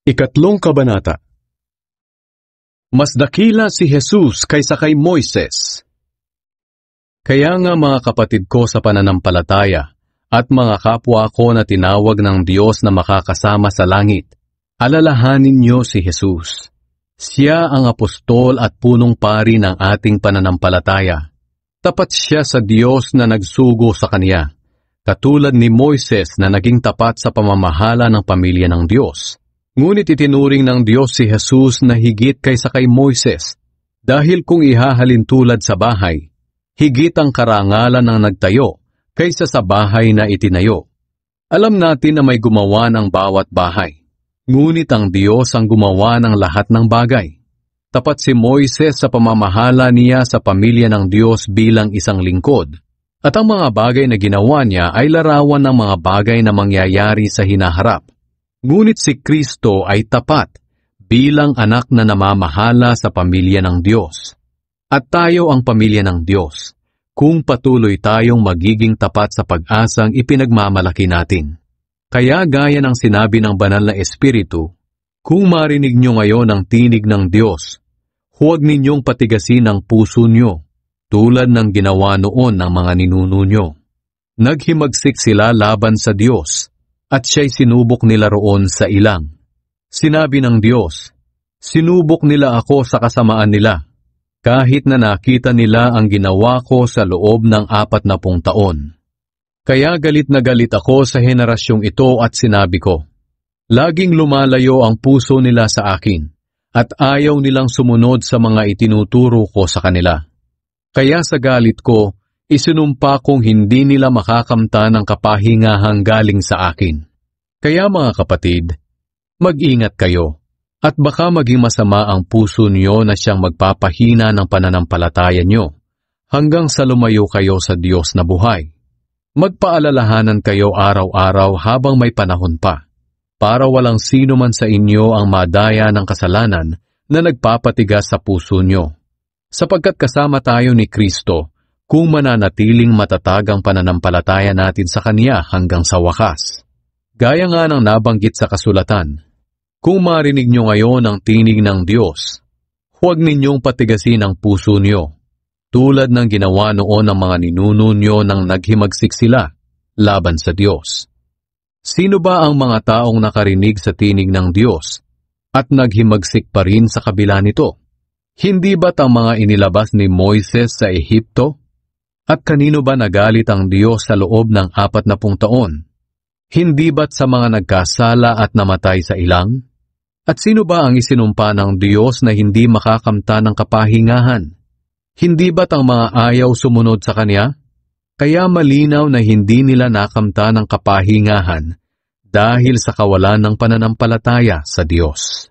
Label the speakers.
Speaker 1: Ikatlong kabanata. Mas dakila si Jesus kaysa kay Moises. Kaya nga mga kapatid ko sa pananampalataya at mga kapwa ko na tinawag ng Diyos na makakasama sa langit, alalahanin niyo si Jesus. Siya ang apostol at punong pari ng ating pananampalataya. Tapat siya sa Diyos na nagsugo sa Kanya, katulad ni Moises na naging tapat sa pamamahala ng pamilya ng Diyos. Ngunit itinuring ng Diyos si Jesus na higit kaysa kay Moises, dahil kung ihahalin tulad sa bahay, higit ang karangalan ng nagtayo kaysa sa bahay na itinayo. Alam natin na may gumawa ng bawat bahay, ngunit ang Diyos ang gumawa ng lahat ng bagay. Tapat si Moises sa pamamahala niya sa pamilya ng Diyos bilang isang lingkod, at ang mga bagay na ginawa niya ay larawan ng mga bagay na mangyayari sa hinaharap. Ngunit si Kristo ay tapat bilang anak na namamahala sa pamilya ng Diyos. At tayo ang pamilya ng Diyos, kung patuloy tayong magiging tapat sa pag-asang ipinagmamalaki natin. Kaya gaya ng sinabi ng Banal na Espiritu, kung marinig nyo ngayon ang tinig ng Diyos, huwag ninyong patigasin ang puso nyo, tulad ng ginawa noon ng mga ninuno nyo. Naghimagsik sila laban sa Diyos, at siya'y sinubok nila roon sa ilang. Sinabi ng Diyos, sinubok nila ako sa kasamaan nila, kahit na nakita nila ang ginawa ko sa loob ng 40 taon. Kaya galit na galit ako sa henerasyong ito at sinabi ko, laging lumalayo ang puso nila sa akin, at ayaw nilang sumunod sa mga itinuturo ko sa kanila. Kaya sa galit ko, isinumpa kong hindi nila makakamta ng kapahingahang galing sa akin. Kaya mga kapatid, mag-ingat kayo, at baka maging masama ang puso niyo na siyang magpapahina ng pananampalataya niyo, hanggang sa lumayo kayo sa Diyos na buhay. Magpaalalahanan kayo araw-araw habang may panahon pa, para walang sino man sa inyo ang madaya ng kasalanan na nagpapatigas sa puso niyo. Sapagkat kasama tayo ni Kristo, kung mananatiling matatag ang pananampalataya natin sa Kanya hanggang sa wakas. Gaya nga ng nabanggit sa kasulatan, kung marinig nyo ngayon ang tinig ng Diyos, huwag ninyong patigasin ang puso nyo, tulad ng ginawa noon ng mga ninuno nyo nang naghimagsik sila laban sa Diyos. Sino ba ang mga taong nakarinig sa tinig ng Diyos at naghimagsik pa rin sa kabila nito? Hindi ba't ang mga inilabas ni Moises sa Ehipto? At kanino ba nagalit ang Diyos sa loob ng 40 taon? Hindi ba't sa mga nagkasala at namatay sa ilang? At sino ba ang isinumpa ng Diyos na hindi makakamta ng kapahingahan? Hindi ba't ang mga ayaw sumunod sa Kanya? Kaya malinaw na hindi nila nakamta ng kapahingahan dahil sa kawalan ng pananampalataya sa Diyos.